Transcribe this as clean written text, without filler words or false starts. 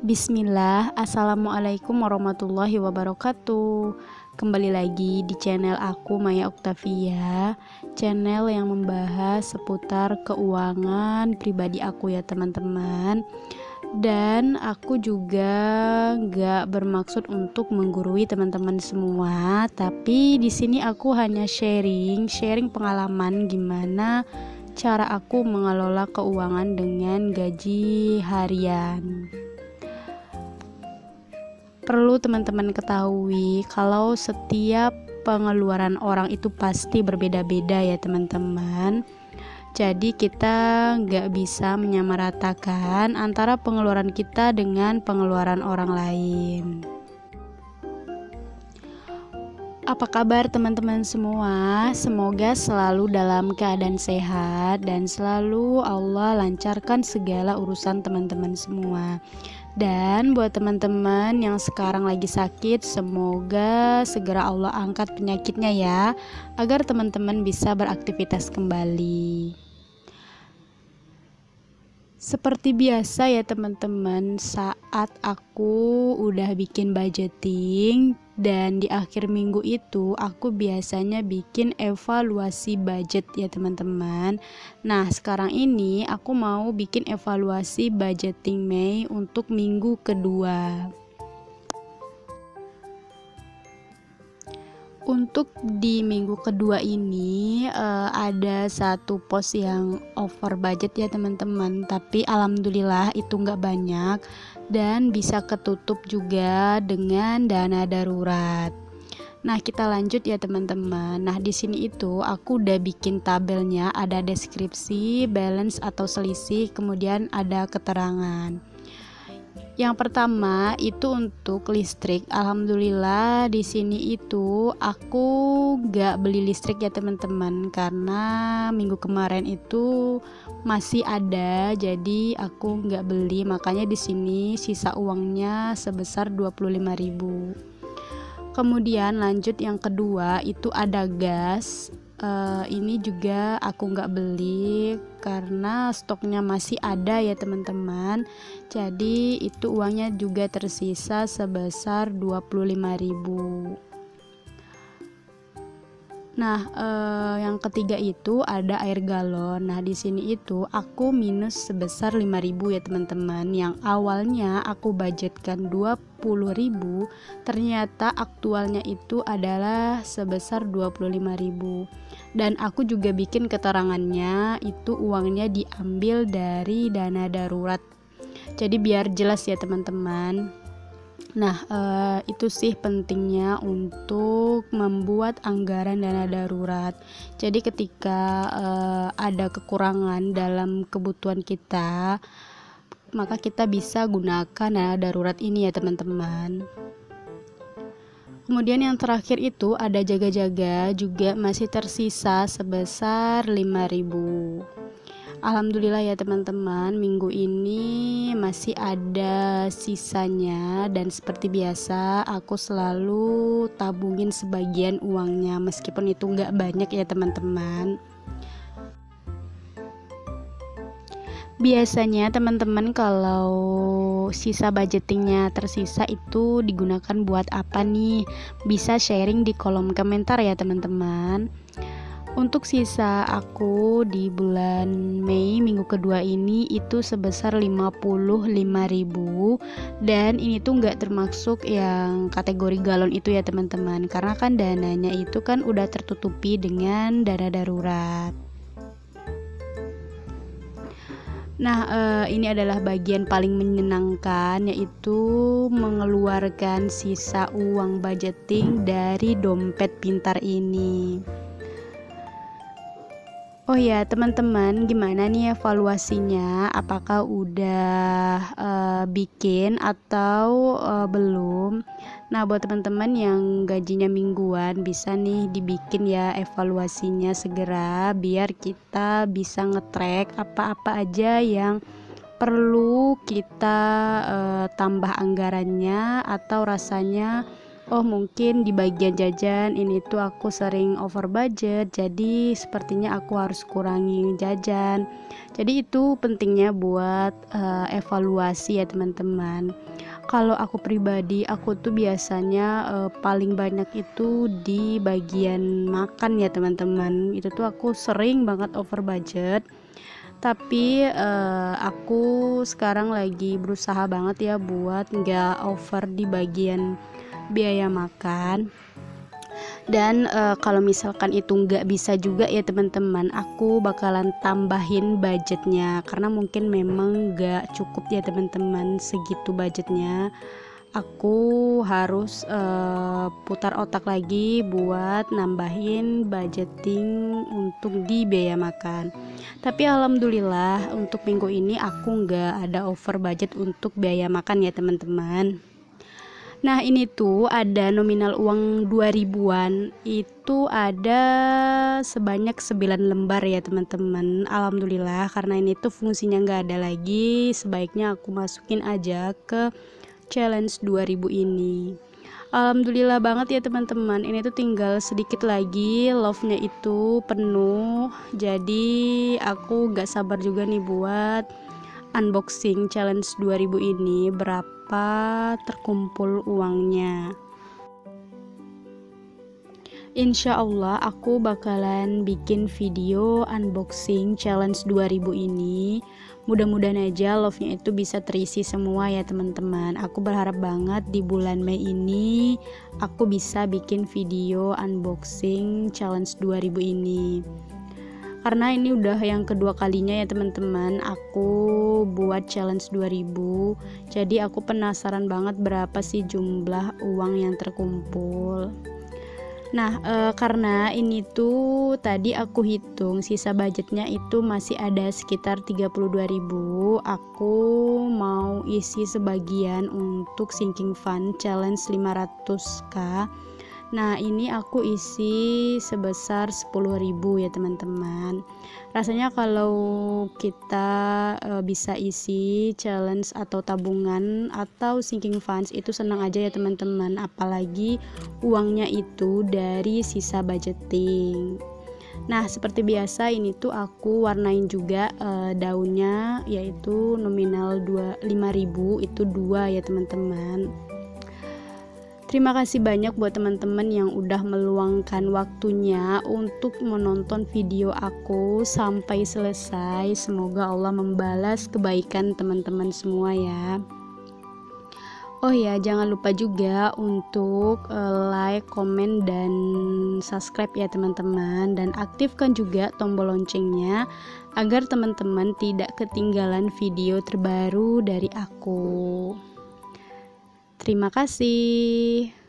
Bismillah, Assalamualaikum warahmatullahi wabarakatuh. Kembali lagi di channel aku, Maya Oktavia, channel yang membahas seputar keuangan pribadi aku ya teman-teman. Dan aku juga gak bermaksud untuk menggurui teman-teman semua, tapi di sini aku hanya sharing pengalaman gimana cara aku mengelola keuangan dengan gaji harian. Perlu teman-teman ketahui kalau setiap pengeluaran orang itu pasti berbeda-beda ya teman-teman. Jadi kita nggak bisa menyamaratakan antara pengeluaran kita dengan pengeluaran orang lain. Apa kabar teman-teman semua? Semoga selalu dalam keadaan sehat dan selalu Allah lancarkan segala urusan teman-teman semua. Dan buat teman-teman yang sekarang lagi sakit, semoga segera Allah angkat penyakitnya ya, agar teman-teman bisa beraktivitas kembali. Seperti biasa ya teman-teman, saat aku udah bikin budgeting dan di akhir minggu itu aku biasanya bikin evaluasi budget ya teman-teman. Nah sekarang ini aku mau bikin evaluasi budgeting Mei untuk minggu kedua. Untuk di minggu kedua ini ada satu pos yang over budget ya teman-teman, tapi alhamdulillah itu nggak banyak dan bisa ketutup juga dengan dana darurat. Nah kita lanjut ya teman-teman. Nah di sini itu aku udah bikin tabelnya, ada deskripsi, balance atau selisih, kemudian ada keterangan. Yang pertama itu untuk listrik. Alhamdulillah di sini itu aku gak beli listrik ya teman-teman, karena minggu kemarin itu masih ada, jadi aku gak beli. Makanya di sini sisa uangnya sebesar 25.000. Kemudian lanjut yang kedua itu ada gas. Ini juga aku nggak beli karena stoknya masih ada ya teman-teman. Jadi itu uangnya juga tersisa sebesar 25.000. Nah, yang ketiga itu ada air galon. Nah, di sini itu aku minus sebesar 5.000 ya teman-teman. Yang awalnya aku budgetkan 20.000, ternyata aktualnya itu adalah sebesar 25.000. Dan aku juga bikin keterangannya, itu uangnya diambil dari dana darurat. Jadi biar jelas ya teman-teman. Nah, itu sih pentingnya untuk membuat anggaran dana darurat. Jadi ketika ada kekurangan dalam kebutuhan kita, maka kita bisa gunakan dana darurat ini ya teman-teman. Kemudian yang terakhir itu ada jaga-jaga, juga masih tersisa sebesar 5.000. Alhamdulillah ya teman-teman, minggu ini masih ada sisanya dan seperti biasa aku selalu tabungin sebagian uangnya meskipun itu nggak banyak ya teman-teman. Biasanya teman-teman kalau sisa budgetingnya tersisa itu digunakan buat apa nih? Bisa sharing di kolom komentar ya teman-teman. Untuk sisa aku di bulan Mei minggu kedua ini itu sebesar 55.000, dan ini tuh nggak termasuk yang kategori galon itu ya teman-teman, karena kan dananya itu kan udah tertutupi dengan dana darurat. Nah, ini adalah bagian paling menyenangkan, yaitu mengeluarkan sisa uang budgeting dari dompet pintar ini. Oh ya teman-teman, gimana nih evaluasinya? Apakah udah bikin atau belum? Nah buat teman-teman yang gajinya mingguan, bisa nih dibikin ya evaluasinya segera, biar kita bisa nge-track apa-apa aja yang perlu kita tambah anggarannya, atau rasanya oh mungkin di bagian jajan ini tuh aku sering over budget, jadi sepertinya aku harus kurangi jajan. Jadi itu pentingnya buat evaluasi ya teman-teman. Kalau aku pribadi, aku tuh biasanya paling banyak itu di bagian makan ya teman-teman. Itu tuh aku sering banget over budget. Tapi aku sekarang lagi berusaha banget ya buat nggak over di bagian biaya makan. Dan kalau misalkan itu nggak bisa juga ya teman-teman, aku bakalan tambahin budgetnya karena mungkin memang nggak cukup ya teman-teman segitu budgetnya. Aku harus putar otak lagi buat nambahin budgeting untuk di biaya makan. Tapi alhamdulillah untuk minggu ini aku nggak ada over budget untuk biaya makan ya teman-teman. Nah ini tuh ada nominal uang 2000-an, itu ada sebanyak 9 lembar ya teman-teman. Alhamdulillah karena ini tuh fungsinya nggak ada lagi, sebaiknya aku masukin aja ke challenge 2000 ini. Alhamdulillah banget ya teman-teman, ini tuh tinggal sedikit lagi love-nya itu penuh. Jadi aku gak sabar juga nih buat unboxing challenge 2000 ini, berapa terkumpul uangnya. Insya Allah aku bakalan bikin video unboxing challenge 2000 ini. Mudah-mudahan aja love-nya itu bisa terisi semua ya teman-teman. Aku berharap banget di bulan Mei ini aku bisa bikin video unboxing challenge 2000 ini. Karena ini udah yang kedua kalinya ya teman-teman aku buat challenge 2000. Jadi aku penasaran banget berapa sih jumlah uang yang terkumpul. Nah karena ini tuh tadi aku hitung sisa budgetnya itu masih ada sekitar 32.000. Aku mau isi sebagian untuk sinking fund challenge 500k. Nah ini aku isi sebesar 10.000 ya teman-teman. Rasanya kalau kita bisa isi challenge atau tabungan atau sinking funds itu senang aja ya teman-teman. Apalagi uangnya itu dari sisa budgeting. Nah seperti biasa ini tuh aku warnain juga daunnya, yaitu nominal 5.000 itu 2 ya teman-teman. Terima kasih banyak buat teman-teman yang udah meluangkan waktunya untuk menonton video aku sampai selesai. Semoga Allah membalas kebaikan teman-teman semua ya. Oh ya, jangan lupa juga untuk like, komen, dan subscribe ya teman-teman. Dan aktifkan juga tombol loncengnya agar teman-teman tidak ketinggalan video terbaru dari aku. Terima kasih.